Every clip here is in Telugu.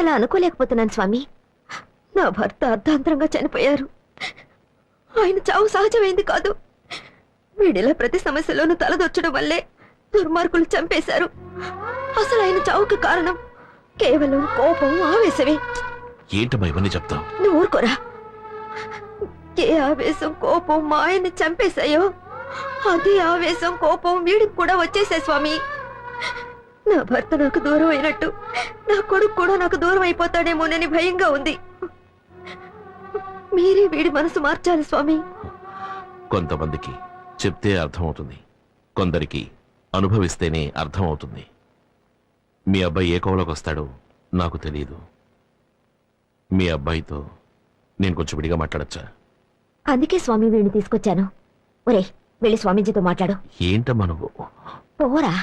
అలా అనుకోలేకపోతున్నాను స్వామి. నా భర్త అర్ధాంతరంగా చనిపోయారు. ఆయన చావు సహజమైంది కాదు. వీడిలా ప్రతి సమస్యలోనూ తలదొచ్చడం వల్లే దుర్మార్గులు చంపేశారు. అసలు ఆయన చావుకి కారణం కేవలం కోపం, ఆవేశమే. ఏంటమ్మా ఇవన్నీ చెప్తావు? నువ్వు ఊరుకోరా. ఏ ఆవేశం, కోపం మా ఆయన్ని చంపేశాయో అదే ఆవేశం, కోపం వీడికి కూడా వచ్చేసాయి స్వామి. నా భర్త నాకు దూరం అయినట్టు నా కొడుకు కూడా నాకు దూరం అయిపోతాడేమోనని భయంగా ఉంది. మీరే వీడి మనసు మార్చాలి స్వామి. కొంతమందికి చెప్తే అర్థమవుతుంది, కొందరికి అనుభవిస్తేనే అర్థమవుతుంది. మీ అబ్బాయి ఏ కోవలోకి వస్తాడో నాకు తెలియదు. మీ అబ్బాయితో నేను కొంచెం విడిగా మాట్లాడచ్చా? అందుకే స్వామి వీడిని తీసుకొచ్చాను. ఒరే, వెళ్ళి స్వామీజీతో మాట్లాడు. ఏంటమ్మా నువ్వు? పోరా.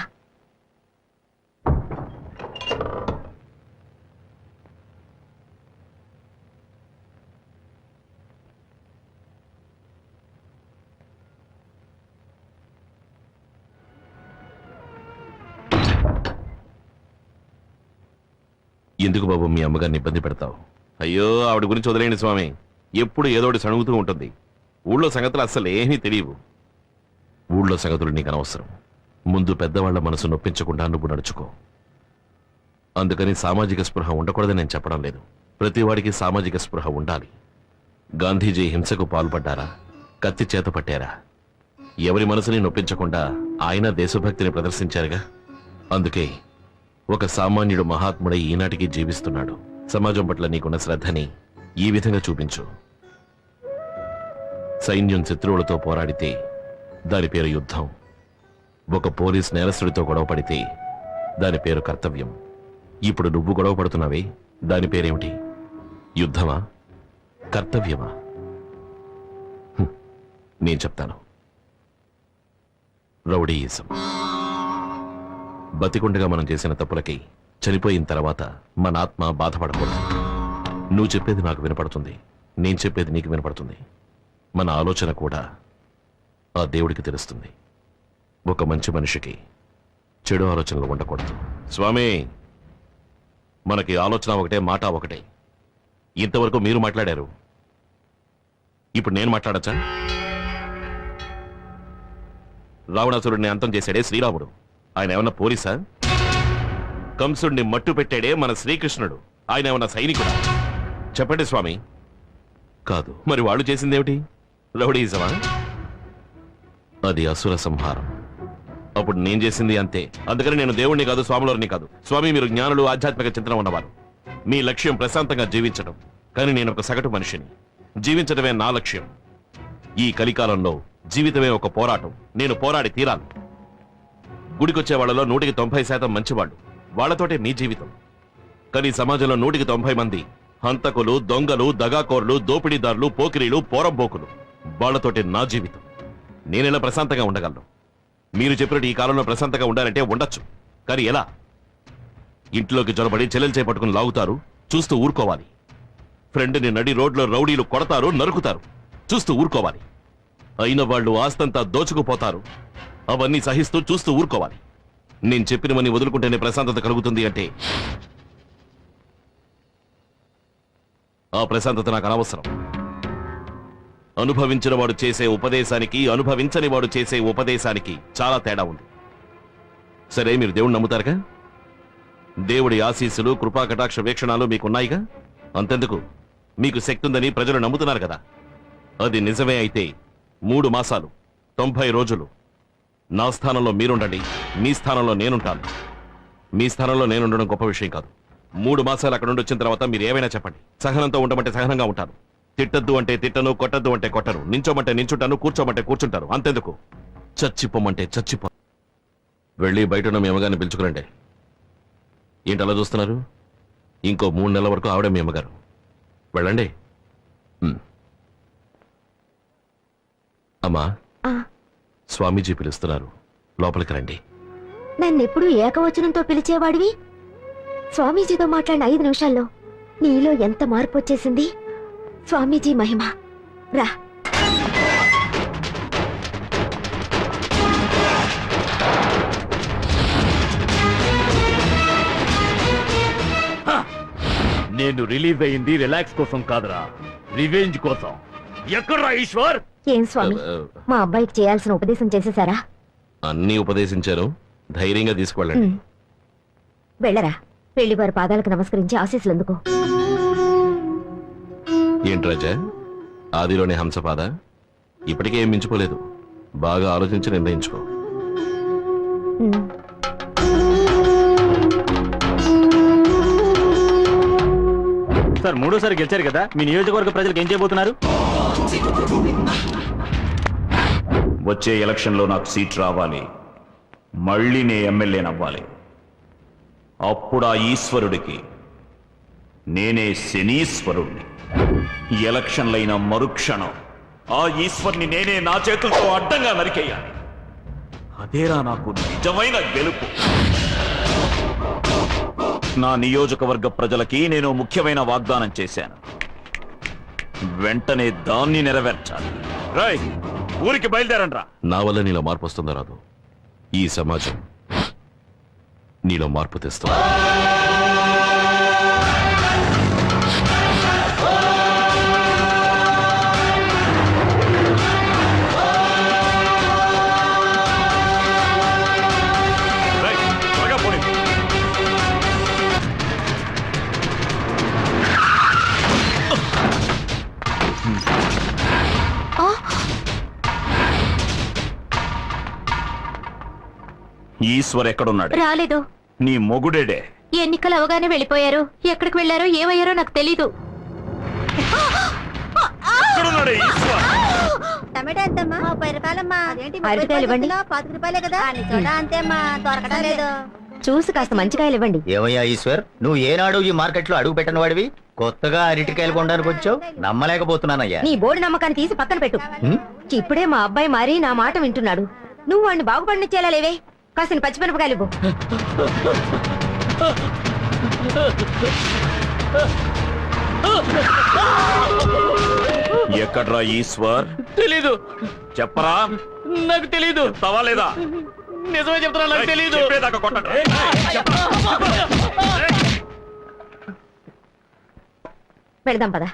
ఎందుకు బాబు మీ అమ్మగారిని ఇబ్బంది పెడతావు? అయ్యో, ఆవిడ గురించి వదిలేండి స్వామి. ఎప్పుడు ఏదోటి సణుగుతూ ఉంటుంది. ఊళ్ళో సంగతులు అస్సలు ఏమీ తెలియవు. ఊళ్ళో సంగతులు నీకు అనవసరం. ముందు పెద్దవాళ్ల మనసు నొప్పించకుండా నువ్వు నడుచుకో. అందుకని సామాజిక స్పృహ ఉండకూడదని నేను చెప్పడం లేదు. ప్రతివాడికి సామాజిక స్పృహ ఉండాలి. గాంధీజీ హింసకు పాల్పడ్డారా? కత్తి చేత పట్టారా? ఎవరి మనసుని నొప్పించకుండా ఆయన దేశభక్తిని ప్రదర్శించారుగా. అందుకే ఒక సామాన్యుడు మహాత్ముడై ఈనాటికి జీవిస్తున్నాడు. సమాజం పట్ల నీకున్న శ్రద్ధని ఈ విధంగా చూపించు. సైన్యం శత్రువులతో పోరాడితే దాని పేరు యుద్ధం. ఒక పోలీస్ నేరస్తుడితో గొడవ పడితే దాని పేరు కర్తవ్యం. ఇప్పుడు నువ్వు గొడవ పడుతున్నావే, దాని పేరేమిటి? యుద్ధమా, కర్తవ్యమా? నేను చెప్తాను. రౌడీయిజం. బతికుండగా మనం చేసిన తప్పులకి చనిపోయిన తర్వాత మన ఆత్మ బాధపడకూడదు. నువ్వు చెప్పేది నాకు వినపడుతుంది, నేను చెప్పేది నీకు వినపడుతుంది. మన ఆలోచన కూడా ఆ దేవుడికి తెలుస్తుంది. ఒక మంచి మనిషికి చెడు ఆలోచనలు ఉండకూడదు. స్వామి, మనకి ఆలోచన ఒకటే, మాట ఒకటే. ఇంతవరకు మీరు మాట్లాడారు, ఇప్పుడు నేను మాట్లాడచ్చా? రావణాసురుడిని అంతం చేశాడే శ్రీరాముడు, ఆయన ఏమన్నా పోలీసా? కంసుడిని మట్టు పెట్టాడే మన శ్రీకృష్ణుడు, ఆయన ఏమన్నా సైనికుడా? చెప్పండి స్వామి. కాదు. మరి వాళ్ళు చేసిందేమిటి? రౌడీయిజమా? అది అసుర సంహారం. అప్పుడు నేను చేసింది అంతే. అందుకని నేను దేవుణ్ణి కాదు, స్వాములవారిని కాదు. స్వామి, మీరు జ్ఞానులు, ఆధ్యాత్మిక చింతన ఉన్నవారు. మీ లక్ష్యం ప్రశాంతంగా జీవించడం. కానీ నేను ఒక సగటు మనిషిని. జీవించడమే నా లక్ష్యం. ఈ కలికాలంలో జీవితమే ఒక పోరాటం. నేను పోరాడి తీరాలి. గుడికొచ్చే వాళ్ళలో 190% మంచివాళ్ళు. వాళ్లతోటే మీ జీవితం. కానీ సమాజంలో 190 మంది హంతకులు, దొంగలు, దగాకోర్లు, దోపిడీదారులు, పోకిరీలు, పోరంబోకులు. వాళ్లతోటే నా జీవితం. నేనెలా ప్రశాంతంగా ఉండగలను? మీరు చెప్పినట్టు ఈ కాలంలో ప్రశాంతంగా ఉండాలంటే ఉండొచ్చు, కానీ ఎలా? ఇంట్లోకి జొరబడి చెల్లెలు చేపట్టుకుని లాగుతారు, చూస్తూ ఊరుకోవాలి. ఫ్రెండ్ని నడి రోడ్లో రౌడీలు కొడతారు, నరుకుతారు, చూస్తూ ఊరుకోవాలి. అయిన వాళ్ళు ఆస్తంతా దోచుకుపోతారు, అవన్నీ సహిస్తూ చూస్తూ ఊరుకోవాలి. నేను చెప్పినవన్నీ వదులుకుంటేనే ప్రశాంతత కలుగుతుంది అంటే ఆ ప్రశాంతత నాకు అనవసరం. అనుభవించిన వాడు చేసే ఉపదేశానికి, అనుభవించని వాడు చేసే ఉపదేశానికి చాలా తేడా ఉంది. సరే, మీరు దేవుణ్ణి నమ్ముతారుగా? దేవుడి ఆశీస్సులు, కృపా కటాక్ష వీక్షణాలు మీకున్నాయిగా. అంతెందుకు, మీకు శక్తి ఉందని ప్రజలు నమ్ముతున్నారు కదా. అది నిజమే అయితే 3 మాసాలు 90 రోజులు నా స్థానంలో మీరుండండి, మీ స్థానంలో నేనుంటాను. మీ స్థానంలో నేనుండడం గొప్ప విషయం కాదు. 3 మాసాలు అక్కడ నుండి వచ్చిన తర్వాత మీరు ఏమైనా చెప్పండి. సహనంతో ఉండమంటే సహనంగా ఉంటాను, తిట్టద్దు అంటే తిట్టను, కొట్టద్దు అంటే కొట్టను, నించోమంటే నించుంటాను, కూర్చోమంటే కూర్చుంటారు. అంతెందుకు, చచ్చిపోమంటే చచ్చిపో. వెళ్ళి బయట మీ అమ్మగారిని పిలుచుకురండి. ఏంటి అలా చూస్తున్నారు? ఇంకో 3 నెలల వరకు ఆవిడే మీ అమ్మగారు. వెళ్ళండి. అమ్మా, స్వామీజీ పిలుస్తున్నారు, లోపలికి రండి. నన్నెప్పుడు ఏకవచనంతో పిలిచేవాడివి. స్వామీజీతో మాట్లాడిన 5 నిమిషాల్లో నీలో ఎంత మార్పు వచ్చేసింది. స్వామీజీ మహిమ. రా. నేను రిలీజ్ అయింది రిలాక్స్ కోసం కాదురా, రివెంజ్ కోసం. ఎక్కడ్రా ఈశ్వర్? ఏం స్వామి, మా అబ్బాయికి చేయాల్సిన ఉపదేశం చేసేసారా? అన్నీ ఉపదేశించారు, ధైర్యంగా తీసుకువెళ్ళండి. వెళ్ళరా, పెళ్లి వారి పాదాలకు నమస్కరించి ఆశీస్సులు అందుకో. ఏంటి రాజా, ఆదిలోనే హంసపాద? ఇప్పటికే ఏం మించిపోలేదు, బాగా ఆలోచించి నిర్ణయించుకో. ఉమ్. సార్ మూడోసారి గెలిచారు కదా, మీ నియోజకవర్గ ప్రజలకు ఏం చేయబోతున్నారు? వచ్చే ఎలక్షన్లో నాకు సీట్ రావాలి, మళ్ళీ నే ఎమ్మెల్యేనవ్వాలి. అప్పుడు ఆ ఈశ్వరుడికి నేనే శనీశ్వరుణ్ణి. ఎలక్షన్లైన మరుక్షణం ఆ ఈశ్వర్ని నేనే నా చేతులతో అడ్డంగా నరికేయాలి. అదేరా నాకు నిజమైన గెలుపు. నా నియోజకవర్గ ప్రజలకి నేను ముఖ్యమైన వాగ్దానం చేశాను, వెంటనే దాన్ని నెరవేర్చాలి. రేయ్, ఊరికి బయలుదేరండ్రా. నా వల్ల నీలో మార్పు వస్తుందో రాదు, ఈ సమాజం నీలో మార్పు తెస్తుంది. రేయ్, త్వరగా పోనీ. ఈశ్వర్ ఎక్కడున్నాడు? రాలేదు. నీ మొగుడేడే? ఎన్నికలు అవగానే వెళ్ళిపోయారు. ఎక్కడికి వెళ్ళారో ఏమయ్యారో నాకు తెలీదు. ఎక్కడున్నాడే ఈశ్వర్? టమాటా ఎంతమ్మా? 30 రూపాయలమ్మా. అరటికాయలు ఇవ్వండి. 25 రూపాయలే కదా. అంతేమ్మా, దొరకడం లేదు. చూసి కాస్త మంచికాయలు ఇవ్వండి. ఏమయ్యా ఈశ్వర్, నువ్వు ఏనాడు ఈ మార్కెట్ లో అడుగు పెట్టిన వాడివి, కొత్తగా అరటికాయలు కొనడానికి వచ్చావు? నమ్మలేకపోతున్నానయ్యా. నీ బోర్డు నమ్మకాన్ని తీసి పక్కన పెట్టు. ఇప్పుడే మా అబ్బాయి మారి నా మాట వింటున్నాడు. నువ్వు వాడిని బాగుపడినిచ్చేలా లేవే. కాసిన పచ్చిమిరపకాయలు ఇవ్వు. ఎక్కడ్రా ఈశ్వర్? తెలీదు. చెప్పరా? నాకు తెలీదు. చెప్తావా లేదా? నిజమే చెప్తున్నా, నాకు తెలీదు. చెప్పేదాకా కొట్టండి. వెళదాం పద.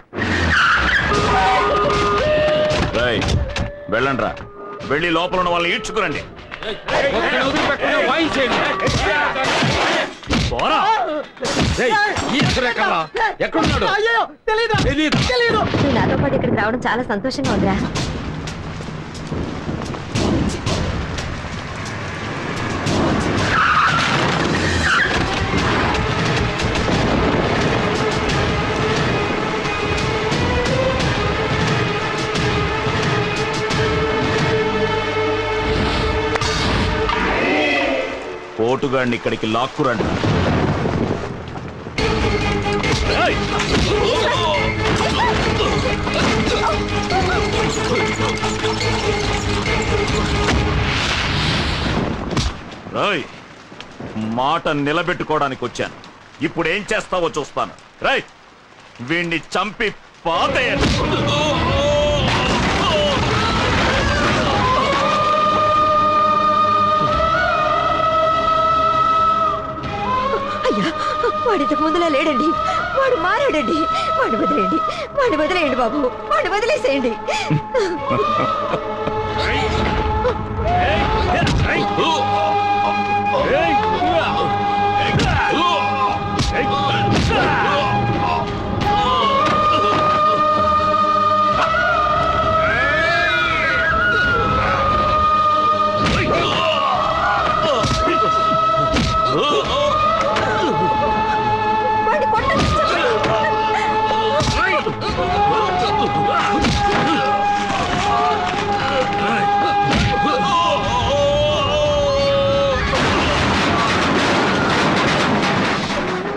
రేయ్, వెళ్ళండ్రా. వెళ్ళి లోపల ఉన్న వాళ్ళని ఈడ్చుకురండి. పోరా. ఎక్కడున్నాడు? నువ్వు నాతో పాటు ఇక్కడికి రావడం చాలా సంతోషంగా ఉందిరా. పోటుగాడిని ఇక్కడికి లాక్కురండి. రేయ్, మాట నిలబెట్టుకోవడానికి వచ్చాను. ఇప్పుడు ఏం చేస్తావో చూస్తాను. రేయ్, వీణ్ణి చంపి పాతేయండి. అయ్యా, వాడు ఇంతకు ముందులా లేడండి. వాడు మారాడండి. వాడిని వదిలేయండి. వాడిని వదిలేయండి బాబు. వాడిని వదిలేసేయండి. వాడిని కొట్టండి.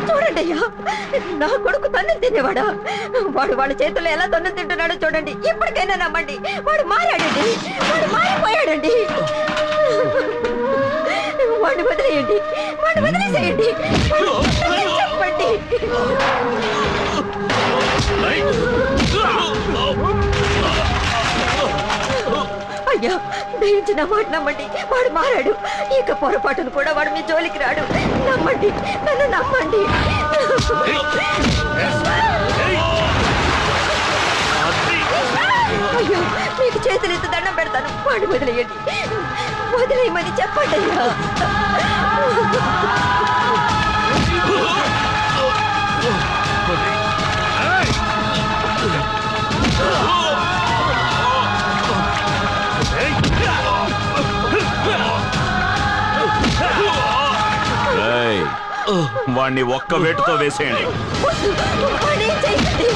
చూడండి అయ్యా, నా కొడుకు తన్నులు తినేవాడా? వాడు వాళ్ళ చేతుల్లో ఎలా తన్నులు తింటున్నాడో చూడండి. ఇప్పటికైనా నమ్మండి, వాడు మారాడండి. వాడు మారిపోయాడండి. వాడిని వదిలేయండి. వాడిని వదిలేసేయండి. చెప్పండి. అయ్యా దయించి నా మాట నమ్మండి, వాడు మారాడు. ఇక పొరపాటును కూడా వాడు మీ జోలికి రాడు. నమ్మండి, నన్ను నమ్మండి. అయ్యో మీకు చేతులు ఎత్తి దండం పెడతాను, వాడు వదిలేయండి. వదిలేయమని చెప్పండి అయ్యా. ఏయ్, వాణ్ణి ఒక్క వేటుతో వేసేయండి. వాడేం చెయ్యండి.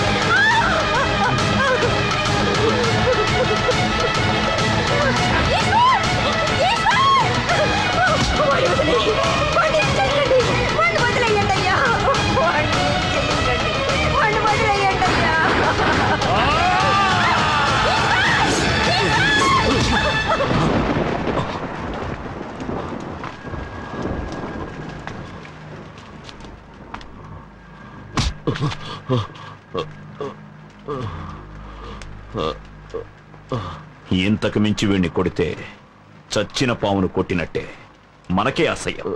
ఇంతకు మించి వీణ్ణి కొడితే చచ్చిన పామును కొట్టినట్టే, మనకే అసహ్యం.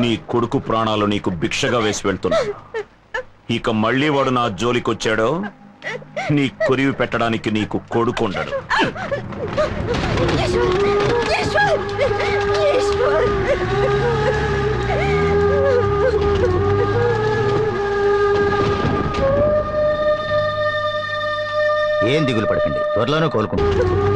నీ కొడుకు ప్రాణాలు నీకు భిక్షగా వేసి వెళ్తున్నాను. ఇక మళ్ళీ వాడు నా జోలికొచ్చాడో నీ కొరివి పెట్టడానికి నీకు కొడుకుండడు. ఏం దిగులు పడకండి, త్వరలోనే కోలుకుంటాం.